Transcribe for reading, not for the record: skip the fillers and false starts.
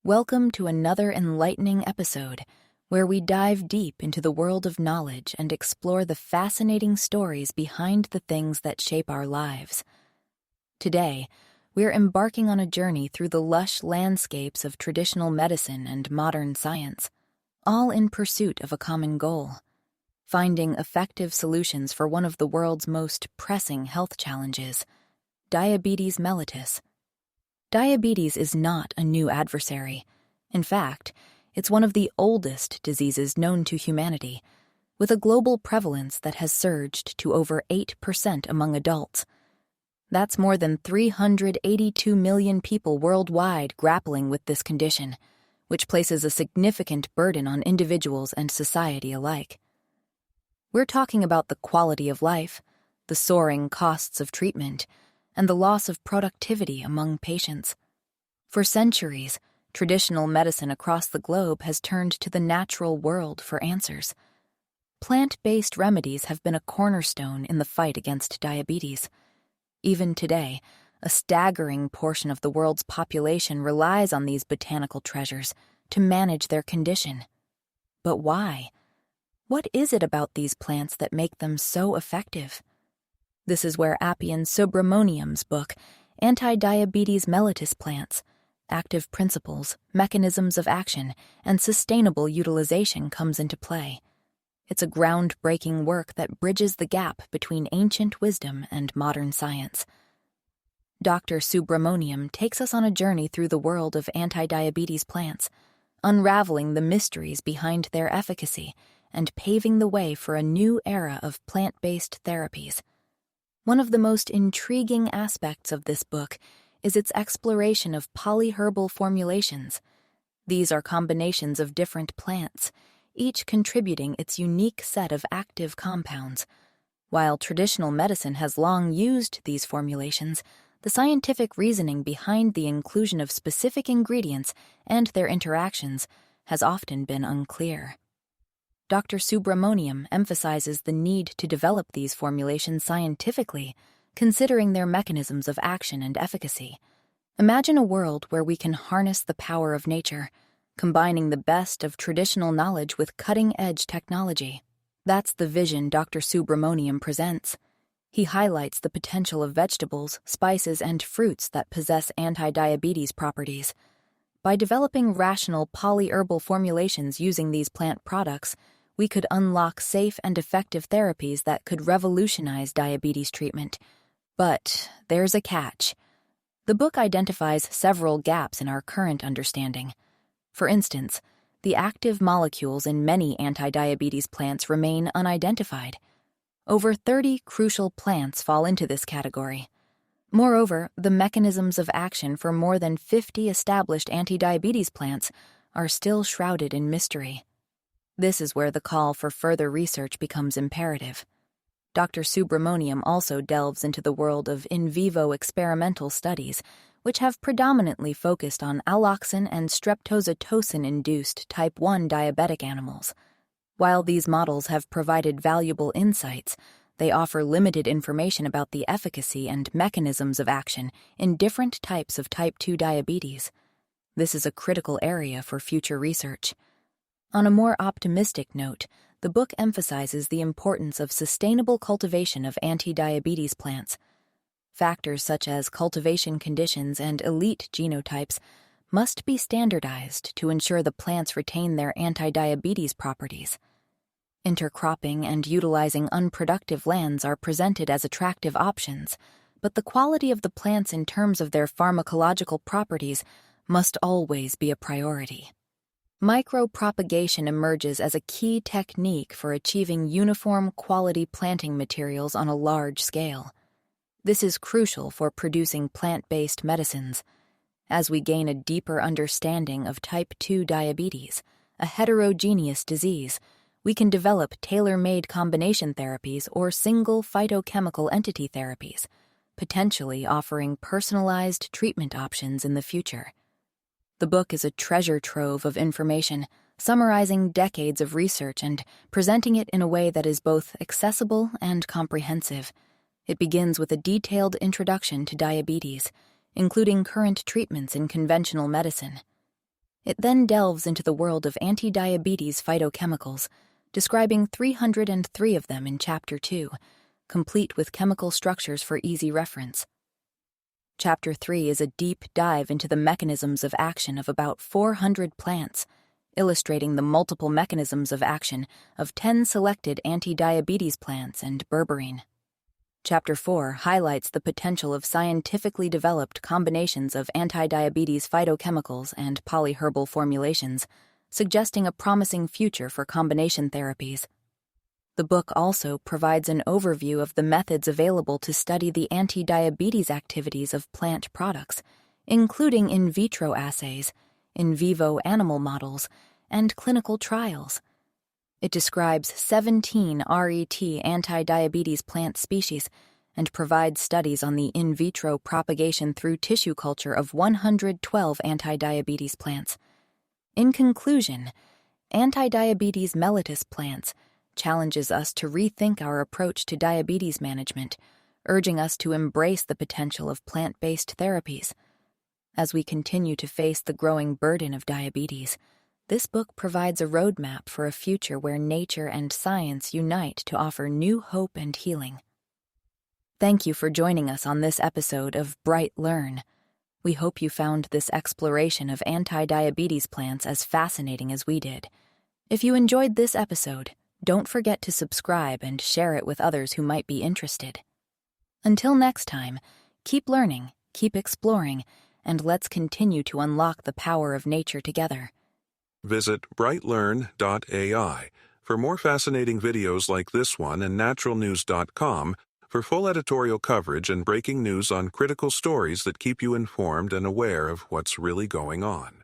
Welcome to another enlightening episode where we dive deep into the world of knowledge and explore the fascinating stories behind the things that shape our lives. Today, we're embarking on a journey through the lush landscapes of traditional medicine and modern science, all in pursuit of a common goal: finding effective solutions for one of the world's most pressing health challenges, diabetes mellitus. Diabetes is not a new adversary. In fact, it's one of the oldest diseases known to humanity, with a global prevalence that has surged to over 8% among adults. That's more than 382 million people worldwide grappling with this condition, which places a significant burden on individuals and society alike. We're talking about the quality of life, the soaring costs of treatment, and the loss of productivity among patients. For centuries, traditional medicine across the globe has turned to the natural world for answers. Plant-based remedies have been a cornerstone in the fight against diabetes. Even today, a staggering portion of the world's population relies on these botanical treasures to manage their condition. But why? What is it about these plants that make them so effective? This is where Appian Subramoniam's book, Diabetes Mellitus Plants, Active Principles, Mechanisms of Action, and Sustainable Utilization comes into play. It's a groundbreaking work that bridges the gap between ancient wisdom and modern science. Dr. Subramoniam takes us on a journey through the world of anti-diabetes plants, unraveling the mysteries behind their efficacy and paving the way for a new era of plant-based therapies. One of the most intriguing aspects of this book is its exploration of polyherbal formulations. These are combinations of different plants, each contributing its unique set of active compounds. While traditional medicine has long used these formulations, the scientific reasoning behind the inclusion of specific ingredients and their interactions has often been unclear. Dr. Subramoniam emphasizes the need to develop these formulations scientifically, considering their mechanisms of action and efficacy. Imagine a world where we can harness the power of nature, combining the best of traditional knowledge with cutting-edge technology. That's the vision Dr. Subramoniam presents. He highlights the potential of vegetables, spices, and fruits that possess anti-diabetes properties. By developing rational polyherbal formulations using these plant products, we could unlock safe and effective therapies that could revolutionize diabetes treatment. But there's a catch. The book identifies several gaps in our current understanding. For instance, the active molecules in many anti-diabetes plants remain unidentified. Over 30 crucial plants fall into this category. Moreover, the mechanisms of action for more than 50 established anti-diabetes plants are still shrouded in mystery. This is where the call for further research becomes imperative. Dr. Subramoniam also delves into the world of in vivo experimental studies, which have predominantly focused on alloxin and streptozotocin-induced type 1 diabetic animals. While these models have provided valuable insights, they offer limited information about the efficacy and mechanisms of action in different types of type 2 diabetes. This is a critical area for future research. On a more optimistic note, the book emphasizes the importance of sustainable cultivation of anti-diabetes plants. Factors such as cultivation conditions and elite genotypes must be standardized to ensure the plants retain their anti-diabetes properties. Intercropping and utilizing unproductive lands are presented as attractive options, but the quality of the plants in terms of their pharmacological properties must always be a priority. Micropropagation emerges as a key technique for achieving uniform quality planting materials on a large scale. This is crucial for producing plant-based medicines. As we gain a deeper understanding of type 2 diabetes, a heterogeneous disease, we can develop tailor-made combination therapies or single phytochemical entity therapies, potentially offering personalized treatment options in the future. The book is a treasure trove of information, summarizing decades of research and presenting it in a way that is both accessible and comprehensive. It begins with a detailed introduction to diabetes, including current treatments in conventional medicine. It then delves into the world of anti-diabetes phytochemicals, describing 303 of them in Chapter 2, complete with chemical structures for easy reference. Chapter 3 is a deep dive into the mechanisms of action of about 400 plants, illustrating the multiple mechanisms of action of 10 selected anti-diabetes plants and berberine. Chapter 4 highlights the potential of scientifically developed combinations of anti-diabetes phytochemicals and polyherbal formulations, suggesting a promising future for combination therapies. The book also provides an overview of the methods available to study the anti-diabetes activities of plant products, including in vitro assays, in vivo animal models, and clinical trials. It describes 17 RET anti-diabetes plant species and provides studies on the in vitro propagation through tissue culture of 112 anti-diabetes plants. In conclusion, Anti-Diabetes Mellitus Plants challenges us to rethink our approach to diabetes management, urging us to embrace the potential of plant-based therapies. As we continue to face the growing burden of diabetes, this book provides a roadmap for a future where nature and science unite to offer new hope and healing. Thank you for joining us on this episode of BrightLearn. We hope you found this exploration of anti-diabetes plants as fascinating as we did. If you enjoyed this episode, don't forget to subscribe and share it with others who might be interested. Until next time, keep learning, keep exploring, and let's continue to unlock the power of nature together. Visit brightlearn.ai for more fascinating videos like this one and naturalnews.com for full editorial coverage and breaking news on critical stories that keep you informed and aware of what's really going on.